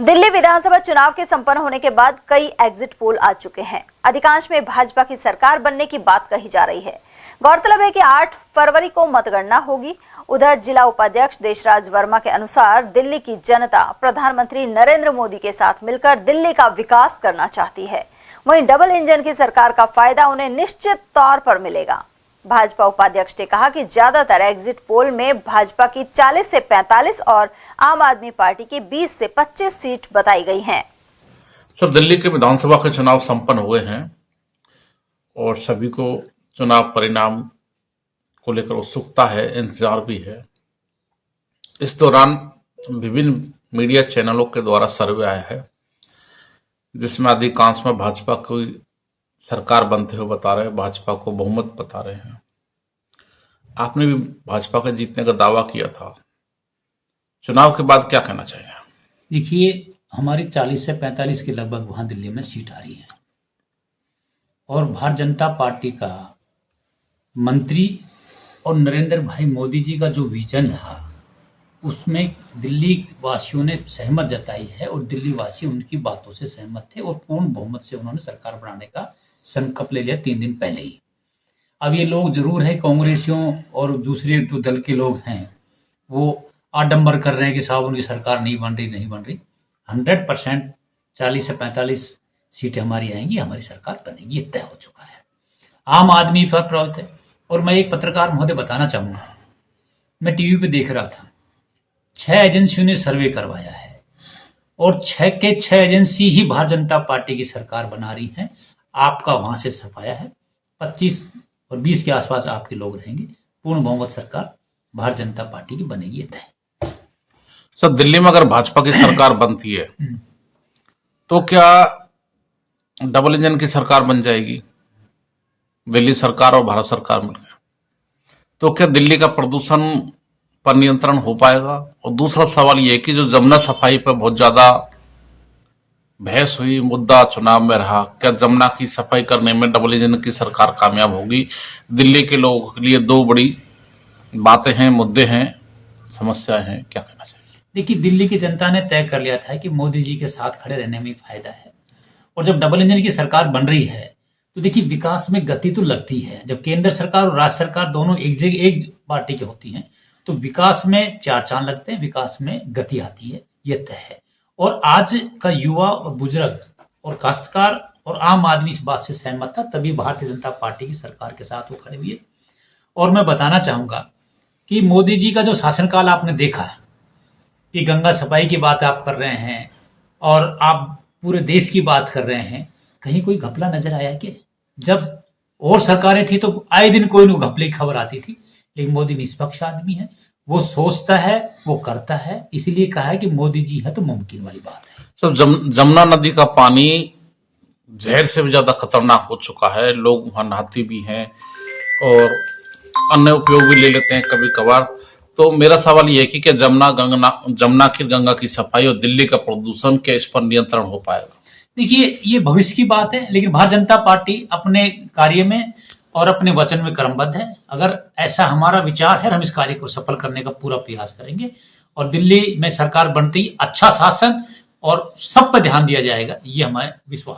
दिल्ली विधानसभा चुनाव के संपन्न होने के बाद कई एग्जिट पोल आ चुके हैं। अधिकांश में भाजपा की सरकार बनने की बात कही जा रही है। गौरतलब है कि 8 फरवरी को मतगणना होगी। उधर जिला उपाध्यक्ष देशराज वर्मा के अनुसार दिल्ली की जनता प्रधानमंत्री नरेंद्र मोदी के साथ मिलकर दिल्ली का विकास करना चाहती है। वहीं डबल इंजन की सरकार का फायदा उन्हें निश्चित तौर पर मिलेगा। भाजपा उपाध्यक्ष ने कहा कि ज्यादातर एग्जिट पोल में भाजपा की 40 से 45 और आम आदमी पार्टी की 20 से 25 सीट बताई गई हैं। सर, दिल्ली के विधानसभा के चुनाव संपन्न हुए हैं और सभी को चुनाव परिणाम को लेकर उत्सुकता है, इंतजार भी है। इस दौरान विभिन्न मीडिया चैनलों के द्वारा सर्वे आया है, जिसमें अधिकांश में भाजपा की सरकार बनते हुए बता रहे हैं, भाजपा को बहुमत बता रहे हैं। आपने भी भाजपा के जीतने का दावा किया था। चुनाव के बाद क्या कहना चाहिए? देखिए, हमारी 40 से 45 के लगभग वहां दिल्ली में सीट आ रही है और भारतीय जनता पार्टी का मंत्री और नरेंद्र भाई मोदी जी का जो विजन था उसमें दिल्ली वासियों ने सहमत जताई है और दिल्ली वासी उनकी बातों से सहमत थे और पूर्ण बहुमत से उन्होंने सरकार बनाने का संकल्प ले लिया 3 दिन पहले ही। अब ये लोग जरूर है, कांग्रेसियों और दूसरे जो दल के लोग हैं वो आडंबर कर रहे हैं कि साहब उनकी सरकार नहीं बन रही। 100% 40 से 45 सीटें हमारी आएंगी, हमारी सरकार बनेगी, ये तय हो चुका है। आम आदमी पर प्रभावित है। और मैं एक पत्रकार महोदय बताना चाहूंगा, मैं टीवी पे देख रहा था, 6 एजेंसियों ने सर्वे करवाया है और 6 के 6 एजेंसी ही भारतीय जनता पार्टी की सरकार बना रही है। आपका वहां से सफाया है, 25 और 20 के आसपास आपके लोग रहेंगे। पूर्ण बहुमत सरकार भारतीय जनता पार्टी की बनेगी, ये तय। सर, दिल्ली में अगर भाजपा की सरकार बनती है तो क्या डबल इंजन की सरकार बन जाएगी? दिल्ली सरकार और भारत सरकार मिलकर तो क्या दिल्ली का प्रदूषण पर नियंत्रण हो पाएगा? और दूसरा सवाल यह कि जो जमुना सफाई पर बहुत ज्यादा बहस हुई, मुद्दा चुनाव में रहा, क्या जमुना की सफाई करने में डबल इंजन की सरकार कामयाब होगी? दिल्ली के लोगों के लिए 2 बड़ी बातें हैं, मुद्दे हैं, समस्याएं हैं, क्या कहना चाहिए? देखिए, दिल्ली की जनता ने तय कर लिया था कि मोदी जी के साथ खड़े रहने में फायदा है और जब डबल इंजन की सरकार बन रही है तो देखिए विकास में गति तो लगती है। जब केंद्र सरकार और राज्य सरकार दोनों एक जगह एक पार्टी की होती हैं तो विकास में 4 चांद लगते हैं, विकास में गति आती है, ये तय है। और आज का युवा और बुजुर्ग और काश्तकार और आम आदमी इस बात से सहमत था, तभी भारतीय जनता पार्टी की सरकार के साथ वो खड़े हुए। और मैं बताना चाहूंगा कि मोदी जी का जो शासनकाल आपने देखा कि गंगा सफाई की बात आप कर रहे हैं और आप पूरे देश की बात कर रहे हैं, कहीं कोई घपला नजर आया कि जब और सरकारें थी तो आए दिन कोई न घपले की खबर आती थी, लेकिन मोदी निष्पक्ष आदमी है, वो सोचता है, वो करता है, इसलिए कहा है कि मोदी जी है तो मुमकिन वाली बात है। सर, जमुना नदी का पानी जहर से भी ज्यादा खतरनाक हो चुका है। लोग वहां नहाते भी हैं और अन्य उपयोग भी ले लेते हैं कभी कभार। तो मेरा सवाल यह है कि क्या जमुना की सफाई और दिल्ली का प्रदूषण, क्या इस पर नियंत्रण हो पाएगा? देखिए, ये भविष्य की बात है, लेकिन भारतीय जनता पार्टी अपने कार्य में और अपने वचन में कर्मबद्ध है। अगर ऐसा हमारा विचार है, हम इस कार्य को सफल करने का पूरा प्रयास करेंगे और दिल्ली में सरकार बनते ही अच्छा शासन और सब पर ध्यान दिया जाएगा, ये हमारा विश्वास।